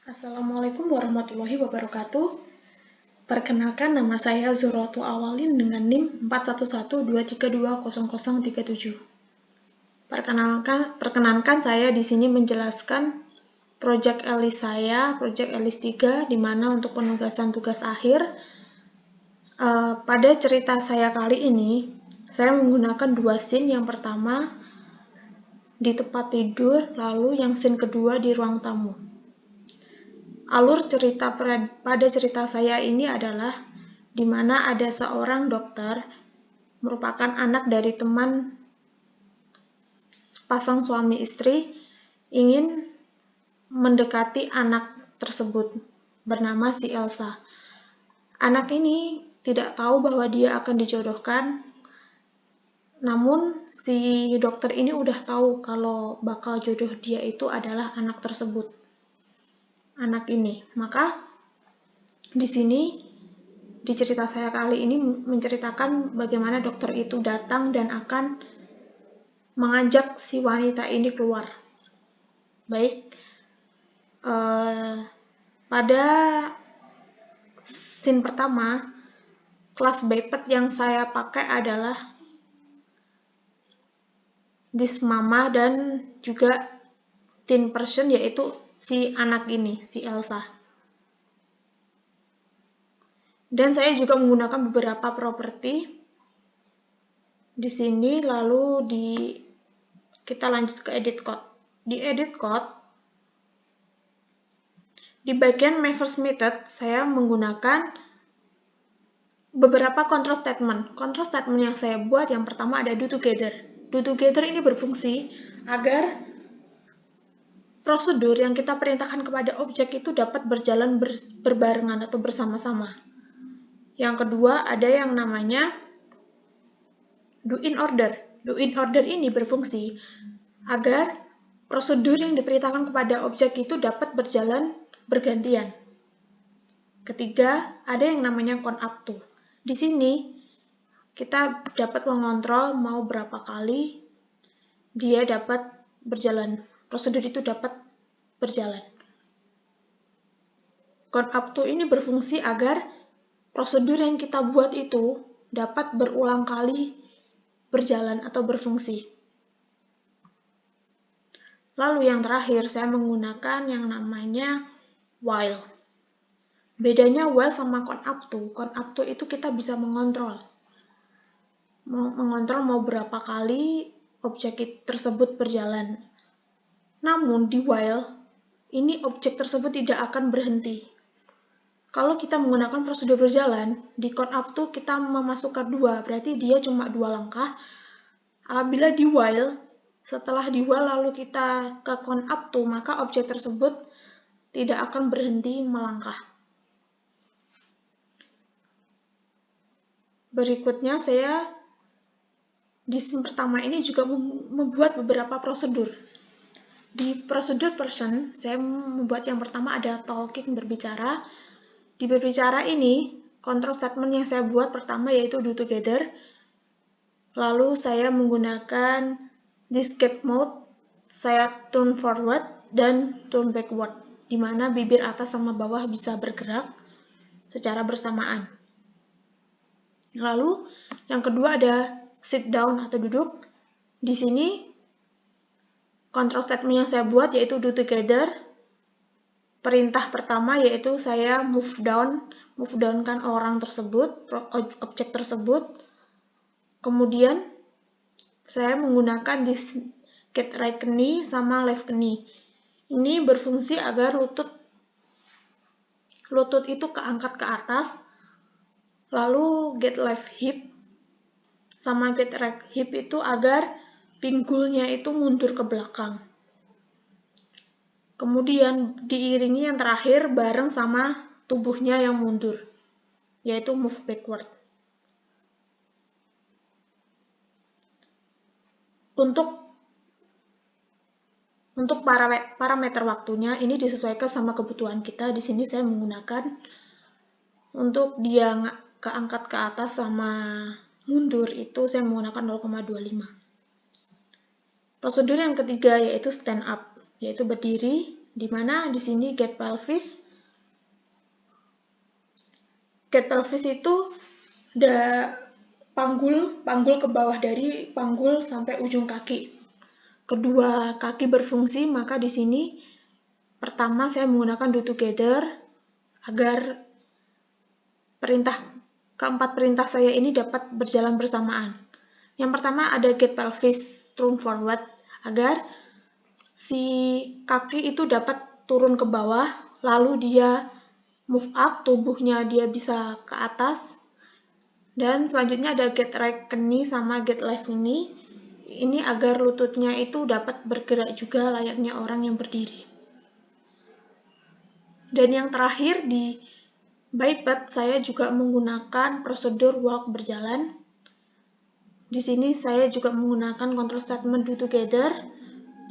Assalamualaikum warahmatullahi wabarakatuh. Perkenalkan, nama saya Zuratul Awalin dengan NIM 4112320037. Perkenankan saya di sini menjelaskan proyek ELIS saya, proyek ELIS 3, di mana untuk penugasan tugas akhir. Pada cerita saya kali ini, saya menggunakan dua scene. Yang pertama di tempat tidur, lalu yang scene kedua di ruang tamu. Alur cerita pada cerita saya ini adalah di mana ada seorang dokter merupakan anak dari teman pasang suami istri ingin mendekati anak tersebut bernama si Elsa. Anak ini tidak tahu bahwa dia akan dijodohkan, namun si dokter ini udah tahu kalau bakal jodoh dia itu adalah anak tersebut. Anak ini. Maka di sini di cerita saya kali ini menceritakan bagaimana dokter itu datang dan akan mengajak si wanita ini keluar. Baik, pada scene pertama, kelas BPET yang saya pakai adalah this mama dan juga teen person, yaitu si anak ini, si Elsa. Dan saya juga menggunakan beberapa properti di sini, lalu kita lanjut ke edit code. Di edit code, di bagian my first method, saya menggunakan beberapa control statement. Control statement yang saya buat yang pertama ada do together. Do together ini berfungsi agar prosedur yang kita perintahkan kepada objek itu dapat berjalan berbarengan atau bersama-sama. Yang kedua ada yang namanya do in order. Do in order ini berfungsi agar prosedur yang diperintahkan kepada objek itu dapat berjalan bergantian. Ketiga, ada yang namanya count up to. Di sini kita dapat mengontrol mau berapa kali dia dapat berjalan, prosedur itu dapat berjalan. Count up to ini berfungsi agar prosedur yang kita buat itu dapat berulang kali berjalan atau berfungsi. Lalu yang terakhir saya menggunakan yang namanya while. Bedanya while sama count up to itu kita bisa mengontrol mau berapa kali objek tersebut berjalan. Namun di while ini objek tersebut tidak akan berhenti. Kalau kita menggunakan prosedur berjalan, di count up to kita memasukkan 2, berarti dia cuma 2 langkah. Apabila di while, setelah di while lalu kita ke count up to, maka objek tersebut tidak akan berhenti melangkah. Berikutnya saya di scene pertama ini juga membuat beberapa prosedur. Di prosedur person, saya membuat yang pertama ada talking, berbicara. Di berbicara ini, control statement yang saya buat pertama yaitu do together. Lalu saya menggunakan di escape mode, saya turn forward dan turn backward, di mana bibir atas sama bawah bisa bergerak secara bersamaan. Lalu yang kedua ada sit down atau duduk. Di sini control statement yang saya buat yaitu do together. Perintah pertama yaitu saya move downkan orang tersebut, objek tersebut. Kemudian saya menggunakan this get right knee sama left knee. Ini berfungsi agar lutut itu keangkat ke atas. Lalu get left hip sama get right hip itu agar pinggulnya itu mundur ke belakang. Kemudian diiringi yang terakhir bareng sama tubuhnya yang mundur, yaitu move backward. Untuk parameter waktunya ini disesuaikan sama kebutuhan kita. Di sini saya menggunakan untuk dia keangkat ke atas sama mundur itu saya menggunakan 0,25. Prosedur yang ketiga yaitu stand up, yaitu berdiri. di mana di sini get pelvis. Get pelvis itu udah panggul ke bawah dari panggul sampai ujung kaki. Kedua kaki berfungsi, maka di sini pertama saya menggunakan do together agar keempat perintah saya ini dapat berjalan bersamaan. Yang pertama ada get pelvis turun forward agar si kaki itu dapat turun ke bawah, lalu dia move up, tubuhnya dia bisa ke atas. Dan selanjutnya ada get right knee sama get left knee. Ini agar lututnya itu dapat bergerak juga layaknya orang yang berdiri. Dan yang terakhir di biped saya juga menggunakan prosedur walk berjalan. Di sini saya juga menggunakan control statement do together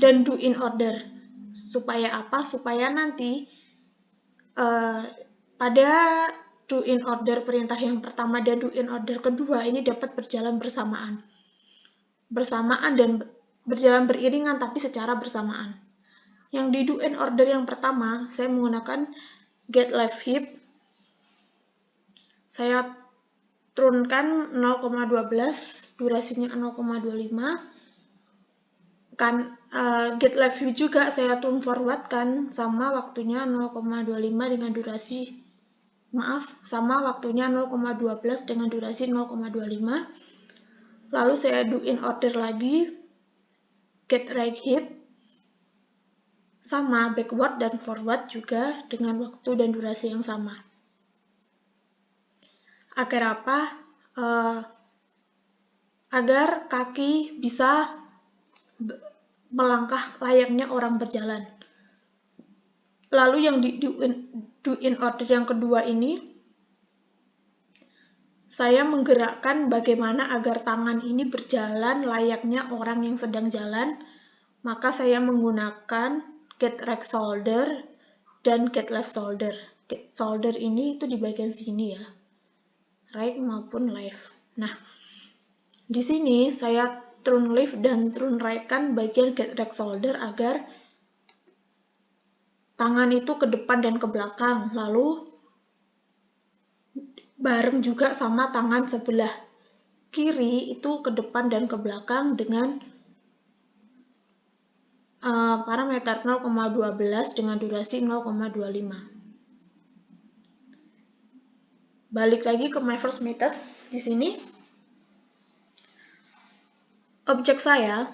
dan do in order. Supaya apa? Supaya nanti pada do in order perintah yang pertama dan do in order kedua ini dapat berjalan bersamaan dan berjalan beriringan tapi secara bersamaan. Yang di do in order yang pertama saya menggunakan get left hip. Saya turunkan 0,12, durasinya 0,25. Get left hip juga saya turun forward kan, sama waktunya 0,25 dengan durasi sama waktunya 0,12 dengan durasi 0,25. Lalu saya do in order lagi, get right hip, sama backward dan forward juga dengan waktu dan durasi yang sama. Agar apa? Agar kaki bisa melangkah layaknya orang berjalan. Lalu yang di do in order yang kedua ini, saya menggerakkan bagaimana agar tangan ini berjalan layaknya orang yang sedang jalan. Maka saya menggunakan get right shoulder dan get left shoulder. Get shoulder ini itu di bagian sini ya, right maupun left. Nah, di sini saya turn left dan turn right kan bagian get right shoulder agar tangan itu ke depan dan ke belakang, lalu bareng juga sama tangan sebelah kiri itu ke depan dan ke belakang dengan parameter 0,12 dengan durasi 0,25. Balik lagi ke my first method. Di sini objek saya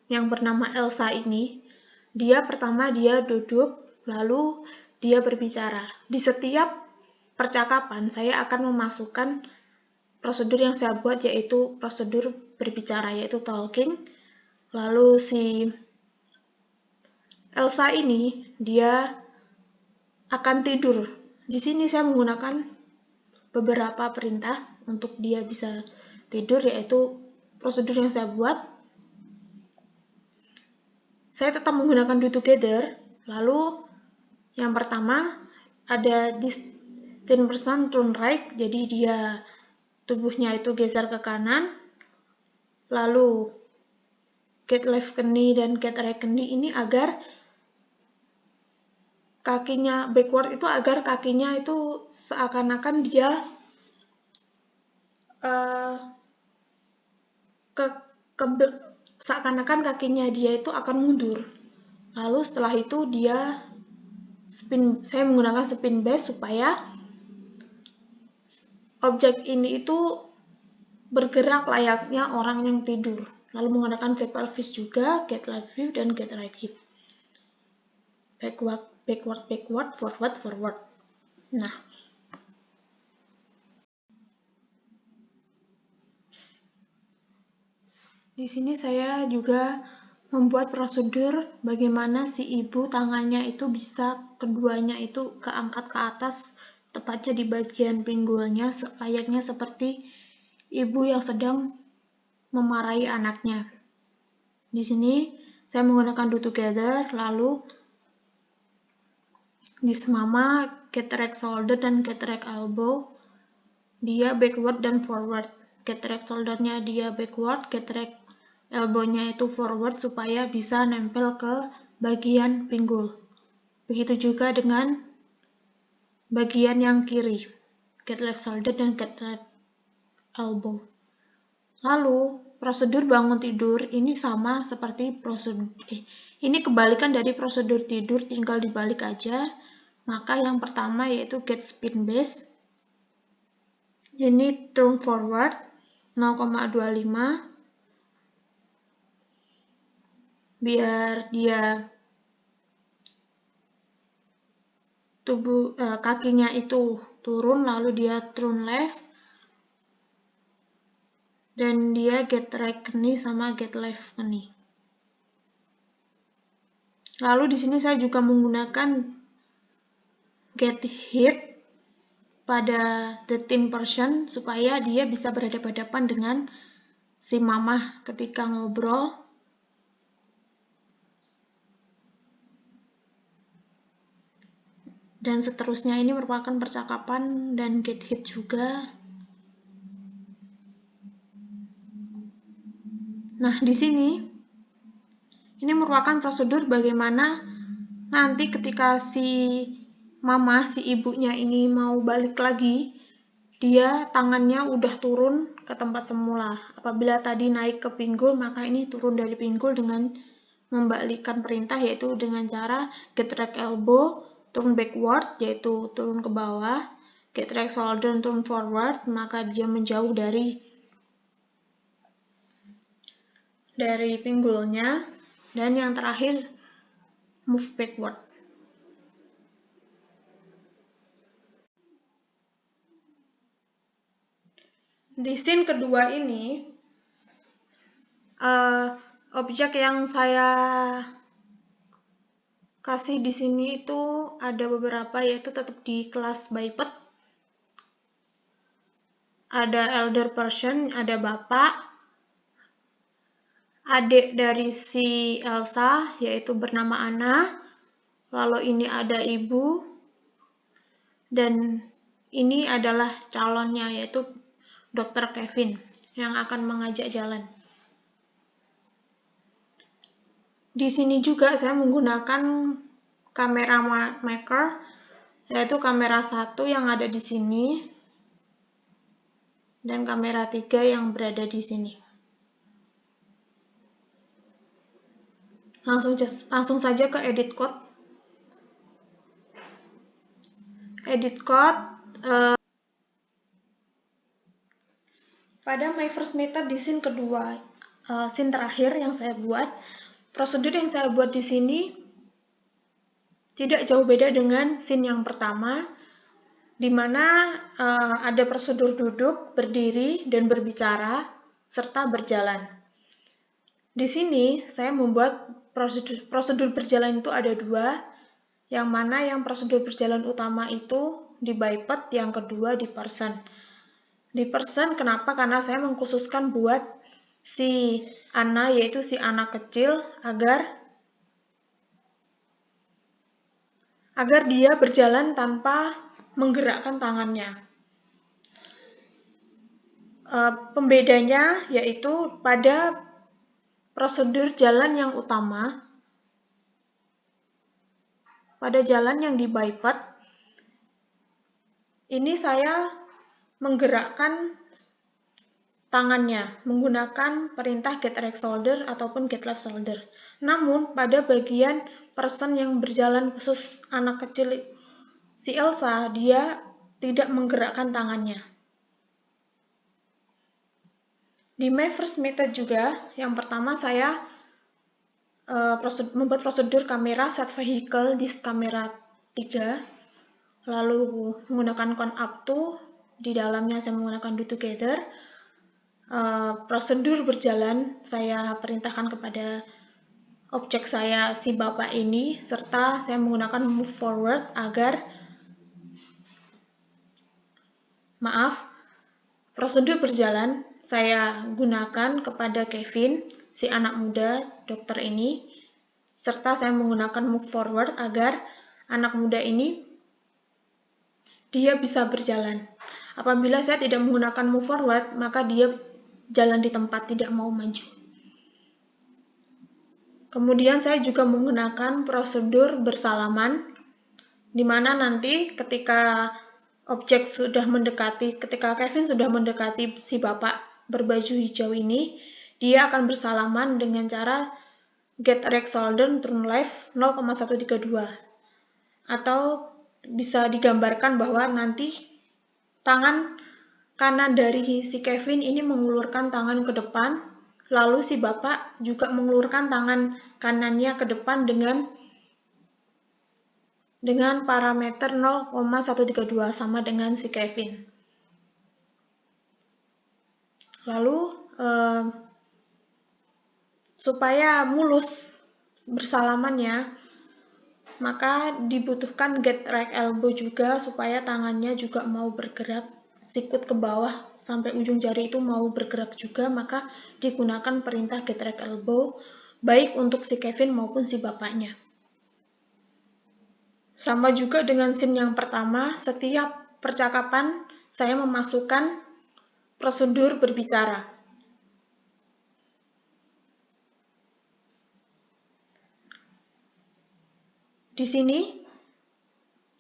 yang bernama Elsa ini, pertama dia duduk, lalu dia berbicara. Di setiap percakapan saya akan memasukkan prosedur yang saya buat, yaitu prosedur berbicara, yaitu talking. Lalu si Elsa ini dia akan tidur. Di sini saya menggunakan beberapa perintah untuk dia bisa tidur, yaitu prosedur yang saya buat. Saya tetap menggunakan do together. Lalu yang pertama ada this 10% turn right, jadi dia tubuhnya itu geser ke kanan. Lalu get left knee dan get right knee ini agar kakinya backward itu agar kakinya itu seakan-akan dia seakan-akan kakinya dia itu akan mundur. Lalu setelah itu dia spin. Saya menggunakan spin base supaya objek ini itu bergerak layaknya orang yang tidur. Lalu menggunakan get pelvis juga, get left hip dan get right hip. Backward, backward, backward, forward, forward. Nah, di sini saya juga membuat prosedur bagaimana si ibu tangannya itu bisa keduanya itu keangkat ke atas, tepatnya di bagian pinggulnya, layaknya seperti ibu yang sedang memarahi anaknya. Di sini saya menggunakan do together, lalu di semama get right shoulder dan get right elbow, dia backward dan forward. Get right shouldernya dia backward, get right elbow-nya itu forward supaya bisa nempel ke bagian pinggul. Begitu juga dengan bagian yang kiri, get left shoulder dan get right elbow. Lalu, prosedur bangun tidur ini sama seperti ini kebalikan dari prosedur tidur, tinggal dibalik aja. Maka yang pertama yaitu get spin base. Ini turn forward 0,25 biar dia kakinya itu turun, lalu dia turn left dan dia get right knee sama get left knee. Lalu di sini saya juga menggunakan get hit pada the thin person supaya dia bisa berhadapan-hadapan dengan si mamah ketika ngobrol. Dan seterusnya ini merupakan percakapan dan get hit juga. Nah, di sini ini merupakan prosedur bagaimana nanti ketika si mama, si ibunya ini mau balik lagi, dia tangannya udah turun ke tempat semula. Apabila tadi naik ke pinggul, maka ini turun dari pinggul dengan membalikkan perintah, yaitu dengan cara get right elbow, turn backward, yaitu turun ke bawah, get right shoulder, turn forward, maka dia menjauh dari pinggulnya, dan yang terakhir move backward. Di scene kedua ini, objek yang saya kasih di sini itu ada beberapa, yaitu tetap di kelas biped. Ada elder person, ada bapak, adik dari si Elsa, yaitu bernama Anna, lalu ini ada ibu, dan ini adalah calonnya, yaitu Dr. Kevin, yang akan mengajak jalan. Di sini juga saya menggunakan kamera maker, yaitu kamera 1 yang ada di sini, dan kamera 3 yang berada di sini. Langsung saja ke edit code. Edit code pada my first method di scene kedua, scene terakhir yang saya buat, prosedur yang saya buat di sini tidak jauh beda dengan scene yang pertama, di mana ada prosedur duduk, berdiri, dan berbicara, serta berjalan. Di sini saya membuat prosedur berjalan itu ada 2, yang mana yang prosedur berjalan utama itu di biped, yang kedua di person. Di person kenapa? Karena saya mengkhususkan buat si Anna, yaitu si anak kecil, agar dia berjalan tanpa menggerakkan tangannya. Pembedanya yaitu pada prosedur jalan yang utama, pada jalan yang di biped, ini saya menggerakkan tangannya menggunakan perintah get right shoulder ataupun get left shoulder. Namun pada bagian person yang berjalan khusus anak kecil si Elsa, dia tidak menggerakkan tangannya. Di my first method juga, yang pertama saya membuat prosedur kamera set vehicle di kamera 3, lalu menggunakan count up to, di dalamnya saya menggunakan do together. Prosedur berjalan saya perintahkan kepada objek saya si bapak ini, serta saya menggunakan move forward agar prosedur berjalan saya gunakan kepada Kevin, si anak muda dokter ini, serta saya menggunakan move forward agar anak muda ini dia bisa berjalan. Apabila saya tidak menggunakan move forward, maka dia jalan di tempat, tidak mau maju. Kemudian saya juga menggunakan prosedur bersalaman Dimana nanti ketika ketika Kevin sudah mendekati si bapak berbaju hijau ini, dia akan bersalaman dengan cara get erect shoulder turn left 0,132. Atau bisa digambarkan bahwa nanti tangan kanan dari si Kevin ini mengulurkan tangan ke depan, lalu si bapak juga mengulurkan tangan kanannya ke depan dengan parameter 0,132 sama dengan si Kevin. Lalu supaya mulus bersalamannya, maka dibutuhkan get right elbow juga supaya tangannya juga mau bergerak, sikut ke bawah sampai ujung jari itu mau bergerak juga, maka digunakan perintah get right elbow baik untuk si Kevin maupun si bapaknya. Sama juga dengan scene yang pertama, setiap percakapan saya memasukkan prosedur berbicara. Di sini,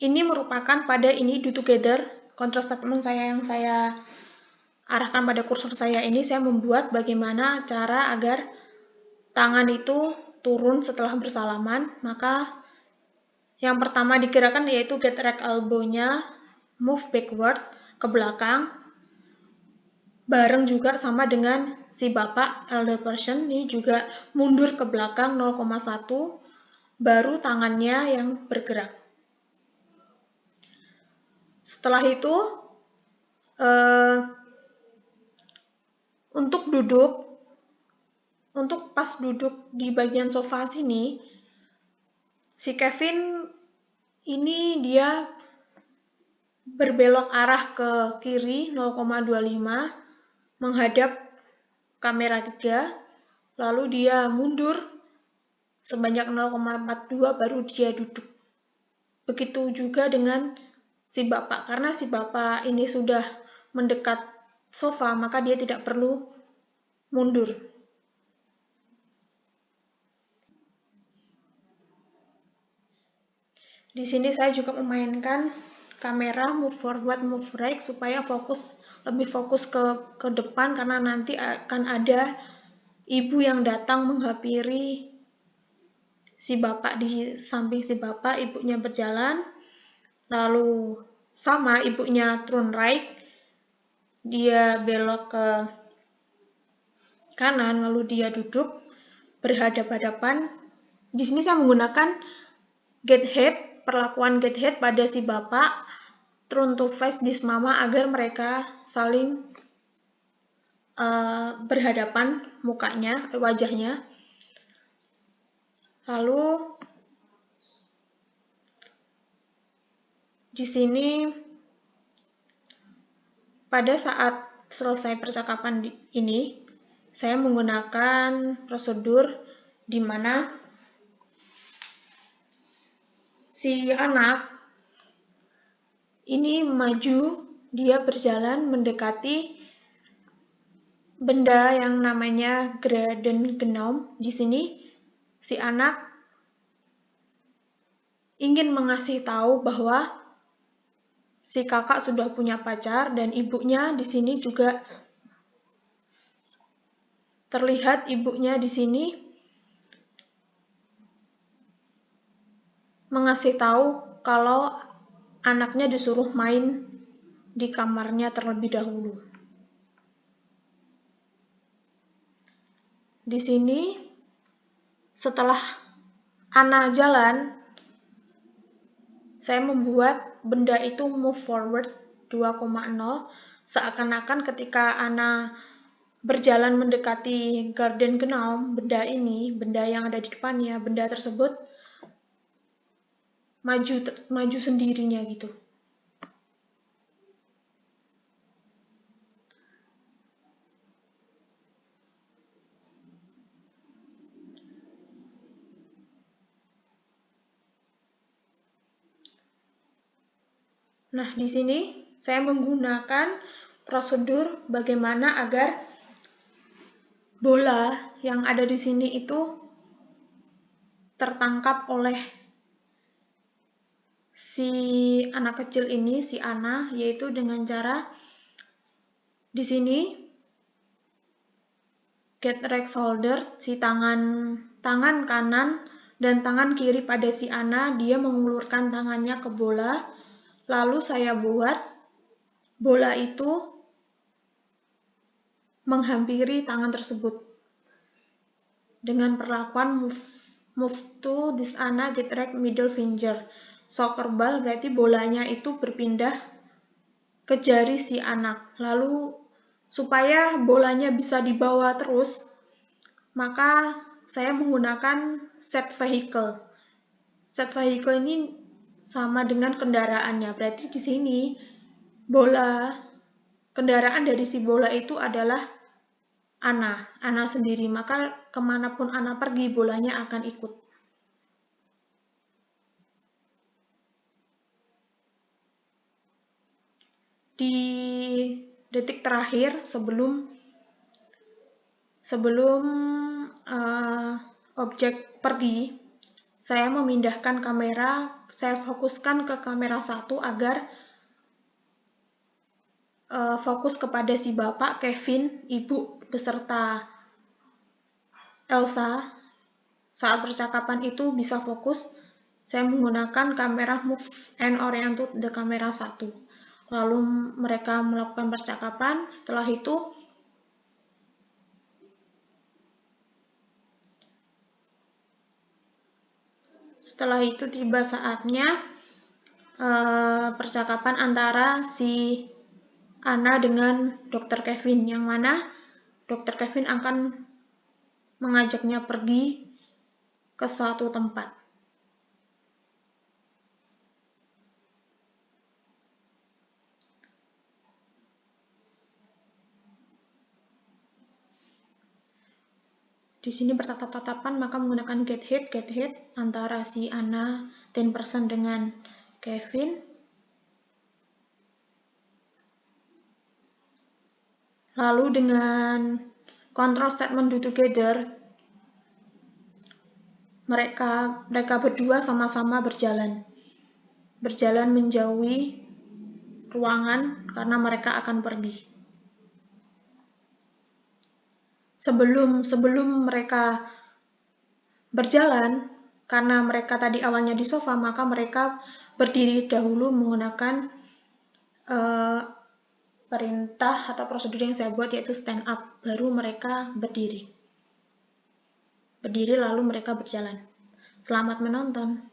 ini merupakan pada ini do together, control statement saya yang saya arahkan pada kursor saya ini, saya membuat bagaimana cara agar tangan itu turun setelah bersalaman. Maka yang pertama digerakkan yaitu get right elbow-nya, move backward, ke belakang, bareng juga sama dengan si bapak elder person, ini juga mundur ke belakang 0,1, baru tangannya yang bergerak. Setelah itu, untuk pas duduk di bagian sofa sini, si Kevin ini dia berbelok arah ke kiri 0,25 menghadap kamera 3, lalu dia mundur sebanyak 0,42 baru dia duduk. Begitu juga dengan si bapak, karena si bapak ini sudah mendekat sofa, maka dia tidak perlu mundur. Di sini saya juga memainkan kamera move forward, move right supaya lebih fokus ke depan, karena nanti akan ada ibu yang datang menghampiri si bapak. Di samping si bapak, ibunya berjalan, lalu sama ibunya turn right, dia belok ke kanan, lalu dia duduk berhadap-hadapan. Di sini saya menggunakan get head, perlakuan get head pada si bapak, turn to face this mama agar mereka saling berhadapan mukanya, wajahnya. Lalu di sini pada saat selesai percakapan ini, saya menggunakan prosedur di mana si anak ini maju, dia berjalan mendekati benda yang namanya Garden Gnome. Di sini si anak ingin mengasih tahu bahwa si kakak sudah punya pacar, dan ibunya di sini juga terlihat, ibunya di sini mengasih tahu kalau anaknya disuruh main di kamarnya terlebih dahulu. Di sini setelah Ana jalan, saya membuat benda itu move forward 2,0, seakan-akan ketika Ana berjalan mendekati Garden Gnome, benda yang ada di depannya, benda tersebut maju sendirinya gitu. Nah, di sini saya menggunakan prosedur bagaimana agar bola yang ada di sini itu tertangkap oleh si anak kecil ini, si Anna, yaitu dengan cara di sini get right shoulder, si tangan kanan dan tangan kiri pada si Anna, dia mengulurkan tangannya ke bola. Lalu saya buat bola itu menghampiri tangan tersebut dengan perlakuan move to this Anna, get right middle finger. Soccer ball berarti bolanya itu berpindah ke jari si anak. Lalu supaya bolanya bisa dibawa terus, maka saya menggunakan set vehicle. Set vehicle ini sama dengan kendaraannya. Berarti di sini kendaraan dari si bola itu adalah Anna sendiri. Maka kemanapun Anna pergi, bolanya akan ikut. Di detik terakhir sebelum objek pergi, saya memindahkan kamera, saya fokuskan ke kamera 1 agar fokus kepada si bapak Kevin, ibu beserta Elsa. Saat percakapan itu bisa fokus, saya menggunakan kamera move and orient to the kamera 1. Lalu mereka melakukan percakapan. Setelah itu tiba saatnya percakapan antara si Anna dengan Dr. Kevin, yang mana Dr. Kevin akan mengajaknya pergi ke suatu tempat. Di sini bertatap-tatapan, maka menggunakan get hit antara si Anna 10% dengan Kevin. Lalu dengan control statement do together, mereka berdua sama-sama berjalan menjauhi ruangan karena mereka akan pergi. Sebelum mereka berjalan, karena mereka tadi awalnya di sofa, maka mereka berdiri dahulu menggunakan perintah atau prosedur yang saya buat, yaitu stand up. Baru mereka berdiri lalu mereka berjalan. Selamat menonton.